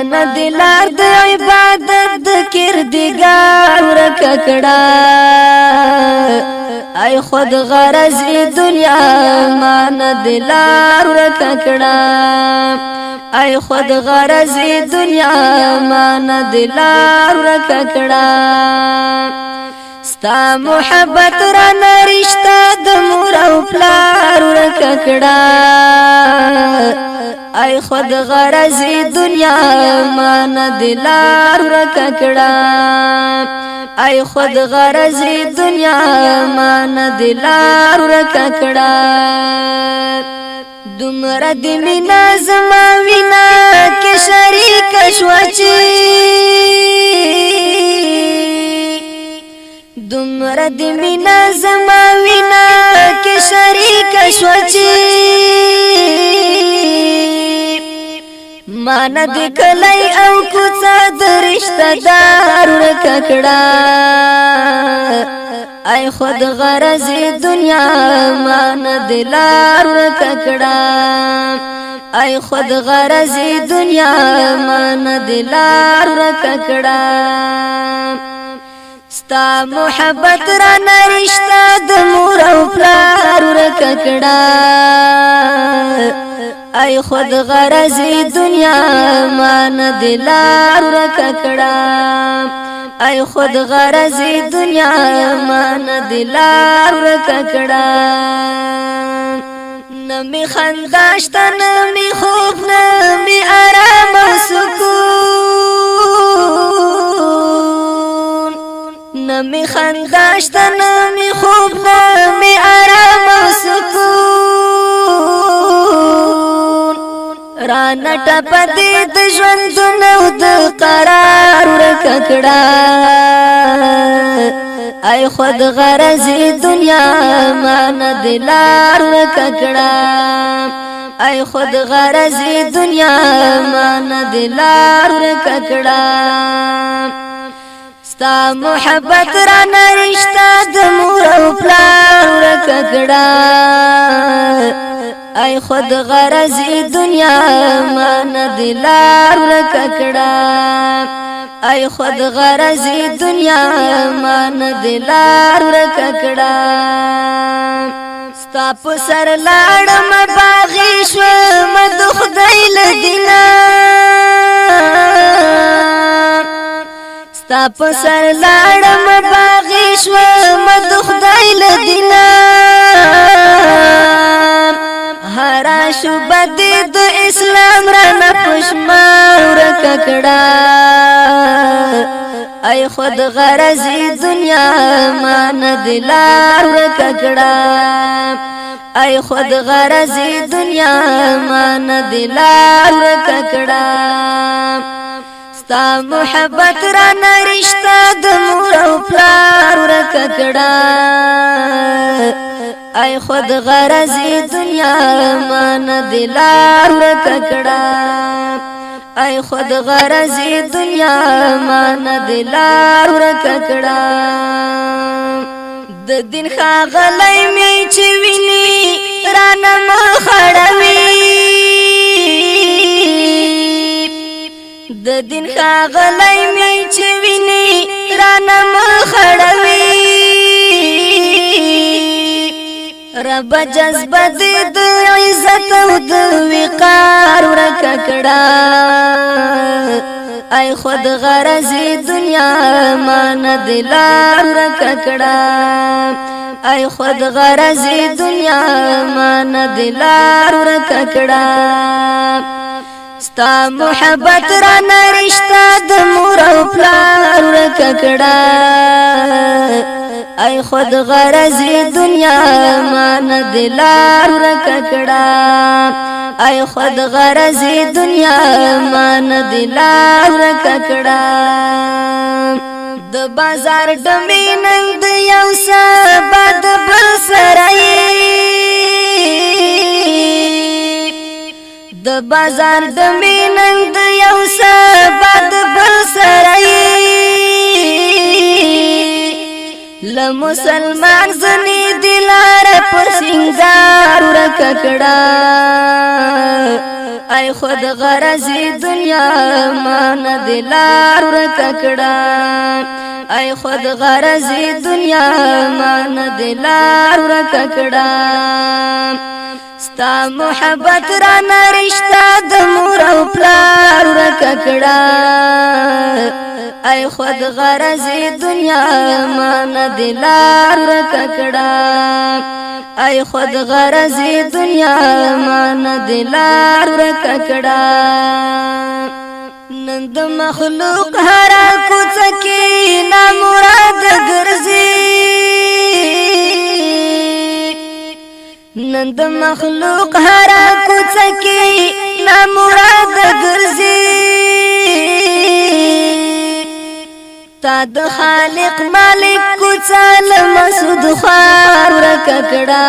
ندلار د عبادت د کردگار ورککڑا ای خود غرضی دنیا ما ندلار ورککڑا ای خود غرضی دنیا ما ندلار ورککڑا ستا محبت را نرشتا د مور او پلار ورککڑا ای خود غرضی دنیا ما ندلار ورککڑا ای خود غرضی دنیا ما ندلار ورککڑا دمر دی مینا زما وینا کې شریک شوچی دمر دی مینا زما وینا کې شریک شوچی مان د کلی او کوڅه د رشتہ دار ورککڑا ای خود غرضی دنیا مان دلار ورککڑا ای خود غرضی دنیا مان دلار ورککڑا ستا محبت را نرشتہ د مور او پلار ورککڑا ای خود غرضی دنیا ما ندلار ورککڑا ای خود غرضی دنیا ما ندلار ورککڑا نمی خنداشتا نمی خوب نمی آرام و سکون نمی خنداشتا نمی خوب نمی آرام و سکون رانا ټپه دې د ژوندونو د قرار ورککړه ای خود غرضی دنیا ما ندلار ورککړه ای خود غرضی دنیا ما ندلار ورککړه ستا محبت را نرشتہ د مور او پلار ورککړه ای خود غرضی دنیا ما ندلار ورککڑا ای خود غرضی دنیا ما ندلار ورککڑا ستا په سر لاړم باغی شوم د خدای لدینا ستا په سر لاړم باغی شوم د خدای لدینا هرا شوبد د اسلام را نپشمار ورککڑا ای خود غرضی دنیا ما ندلار ورککڑا ای خود غرضی دنیا ما ندلار ورککڑا ستا محبت را نرشتہ د مور او پلار ورککڑا ای خود غرضی دنیا ما ندلار ورککڑا ای خود غرضی دنیا ما ندلار ورککڑا د دین خاغلی می چې ویني رانه مخړوي د دین خاغلی می چې ویني رانه مخړوي رب جذبه دې د عزت او د وقار ورککړه ای خود غرضی دنیا ما ندلار ورککړه ای خود غرضی دنیا ما ندلار ورککړه ستا محبت را نرشتہ د مور او پلار ورککړه ای خود غرضی دنیا ما ندلار ورککړه ای خود غرضی دنیا ما ندلار ورککړه د بازار ډمې نن د یو سبا د بل سره د بازار ډمې نن د یو سبا د بل سره لمسلمان زنی دلار پر سنگار ورککڑا ای خود غرضی دنیا مان دلار ورککړه ای خود غرضی دنیا مان دلار ورککړه ستا محبت را نرشتا د مور او پلار ورککړه ای خود غرضی دنیا مان دلار ورککړه ای خود غرضی دنیا مان دلار ورککړه نن د مخلوق هر کوڅه کې نا مراد ګرځي نن د مخلوق هر کوڅه کې نا مراد ګرځي تا د خالق مالک کوڅه لمسود خار ورککړه